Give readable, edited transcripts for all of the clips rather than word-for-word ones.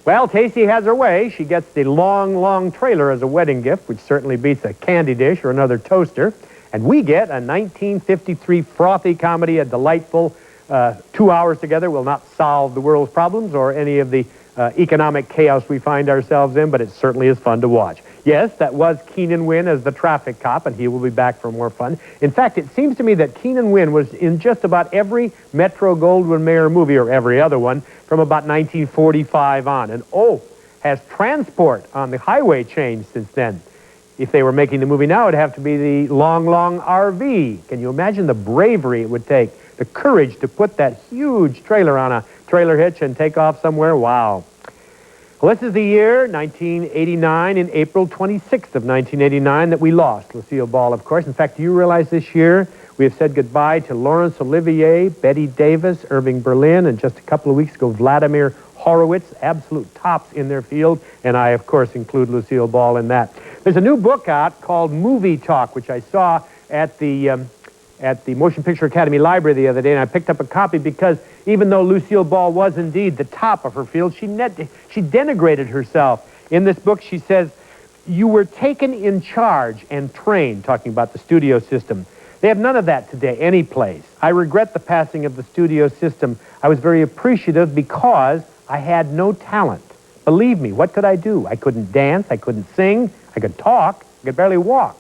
Well, Tacy has her way. She gets the long, long trailer as a wedding gift, which certainly beats a candy dish or another toaster. And we get a 1953 frothy comedy, a delightful 2 hours together will not solve the world's problems or any of the economic chaos we find ourselves in, but it certainly is fun to watch. Yes, that was Keenan Wynn as the traffic cop, and he will be back for more fun. In fact, it seems to me that Keenan Wynn was in just about every Metro-Goldwyn-Mayer movie, or every other one, from about 1945 on. And has transport on the highway changed since then? If they were making the movie now, it'd have to be the Long, Long RV. Can you imagine the bravery it would take, the courage to put that huge trailer on a trailer hitch and take off somewhere? Wow. Well, this is the year, 1989, in April 26th of 1989, that we lost Lucille Ball, of course. In fact, do you realize this year we have said goodbye to Laurence Olivier, Betty Davis, Irving Berlin, and just a couple of weeks ago, Vladimir Horowitz, absolute tops in their field, and I, of course, include Lucille Ball in that. There's a new book out called Movie Talk, which I saw at the Motion Picture Academy Library the other day, and I picked up a copy because even though Lucille Ball was indeed the top of her field, she denigrated herself. In this book, she says, "You were taken in charge and trained," talking about the studio system. They have none of that today, any place. I regret the passing of the studio system. I was very appreciative because I had no talent. Believe me, what could I do? I couldn't dance, I couldn't sing, I could talk, I could barely walk.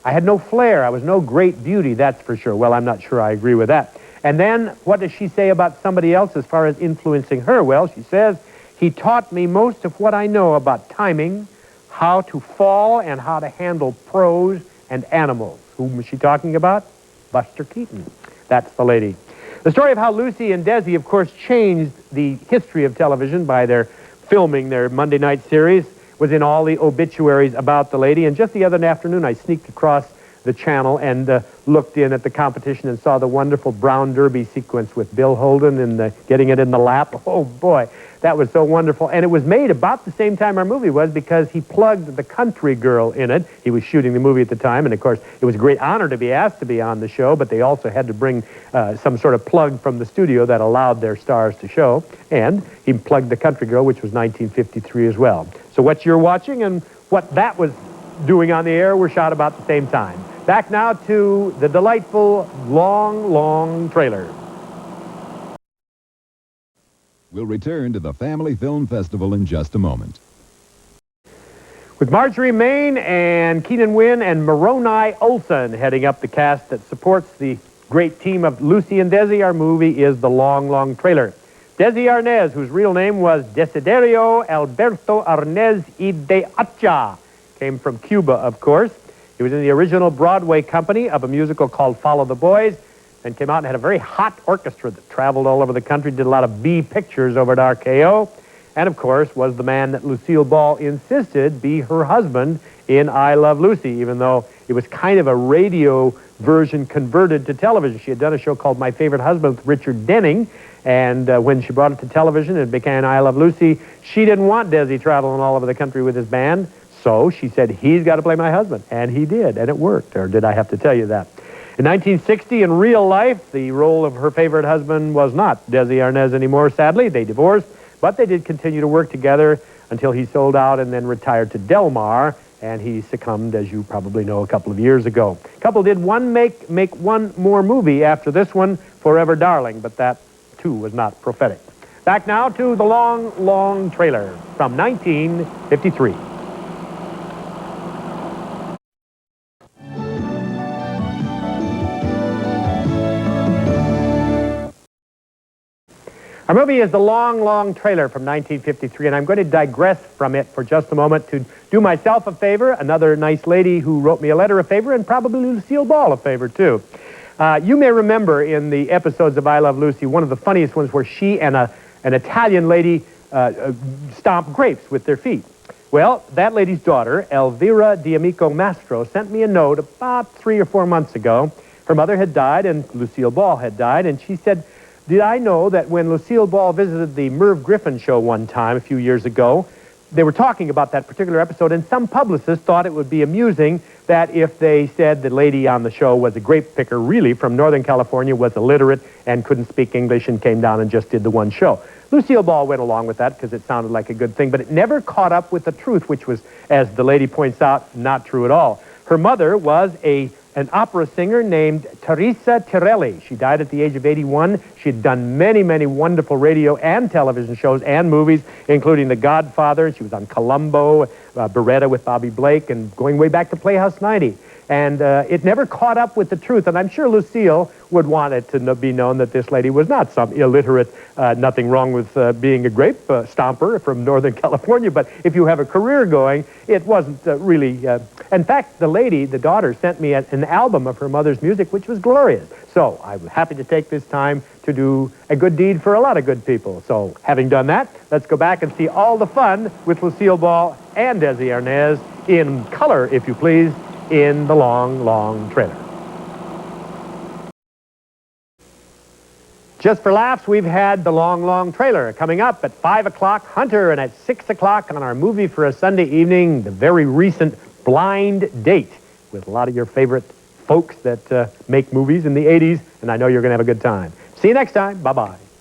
I had no flair. I was no great beauty, that's for sure. Well, I'm not sure I agree with that. And then what does she say about somebody else as far as influencing her? Well, she says, "He taught me most of what I know about timing, how to fall, and how to handle pros and animals." Whom was she talking about? Buster Keaton. That's the lady. The story of how Lucy and Desi, of course, changed the history of television by their filming their Monday night series was in all the obituaries about the lady. And just the other afternoon, I sneaked across the channel and looked in at the competition and saw the wonderful Brown Derby sequence with Bill Holden and getting it in the lap. Oh, boy, that was so wonderful. And it was made about the same time our movie was because he plugged the country girl in it. He was shooting the movie at the time, and, of course, it was a great honor to be asked to be on the show, but they also had to bring some sort of plug from the studio that allowed their stars to show. And he plugged the country girl, which was 1953 as well. So what you're watching and what that was doing on the air were shot about the same time. Back now to the delightful Long, Long Trailer. We'll return to the Family Film Festival in just a moment. With Marjorie Main and Keenan Wynn and Moroni Olson heading up the cast that supports the great team of Lucy and Desi, our movie is The Long, Long Trailer. Desi Arnaz, whose real name was Desiderio Alberto Arnaz y de Acha, came from Cuba, of course. He was in the original Broadway company of a musical called Follow the Boys, and came out and had a very hot orchestra that traveled all over the country, did a lot of B pictures over at RKO, and, of course, was the man that Lucille Ball insisted be her husband in I Love Lucy, even though it was kind of a radio version converted to television. She had done a show called My Favorite Husband with Richard Denning, and when she brought it to television and became I Love Lucy, she didn't want Desi traveling all over the country with his band, so she said, he's got to play my husband, and he did, and it worked, or did I have to tell you that? In 1960, in real life, the role of her favorite husband was not Desi Arnaz anymore, sadly. They divorced, but they did continue to work together until he sold out and then retired to Del Mar, and he succumbed, as you probably know, a couple of years ago. The couple did make one more movie after this one, Forever Darling, but that, too, was not prophetic. Back now to The Long, Long Trailer from 1953. Our movie is The Long, Long Trailer from 1953, and I'm going to digress from it for just a moment to do myself a favor, another nice lady who wrote me a letter a favor, and probably Lucille Ball a favor, too. You may remember in the episodes of I Love Lucy, one of the funniest ones where she and an Italian lady stomp grapes with their feet. Well, that lady's daughter, Elvira D'Amico Mastro, sent me a note about 3 or 4 months ago. Her mother had died, and Lucille Ball had died, and she said, did I know that when Lucille Ball visited the Merv Griffin show one time a few years ago, they were talking about that particular episode, and some publicists thought it would be amusing that if they said the lady on the show was a grape picker, really from Northern California, was illiterate and couldn't speak English and came down and just did the one show. Lucille Ball went along with that because it sounded like a good thing, but it never caught up with the truth, which was, as the lady points out, not true at all. Her mother was an opera singer named Teresa Tirelli. She died at the age of 81. She'd done many, many wonderful radio and television shows and movies, including The Godfather. She was on Columbo, Beretta with Bobby Blake, and going way back to Playhouse 90. And it never caught up with the truth. And I'm sure Lucille would want it to be known that this lady was not some illiterate, nothing wrong with being a grape stomper from Northern California. But if you have a career going, it wasn't really... in fact, the lady, the daughter, sent me an album of her mother's music, which was glorious. So I'm happy to take this time to do a good deed for a lot of good people. So having done that, let's go back and see all the fun with Lucille Ball and Desi Arnaz in color, if you please, in the long, long trailer. Just for laughs, we've had the long, long trailer. Coming up at 5 o'clock, Hunter, and at 6 o'clock on our movie for a Sunday evening, the very recent Blind Date, with a lot of your favorite folks that make movies in the 80s, and I know you're going to have a good time. See you next time. Bye-bye.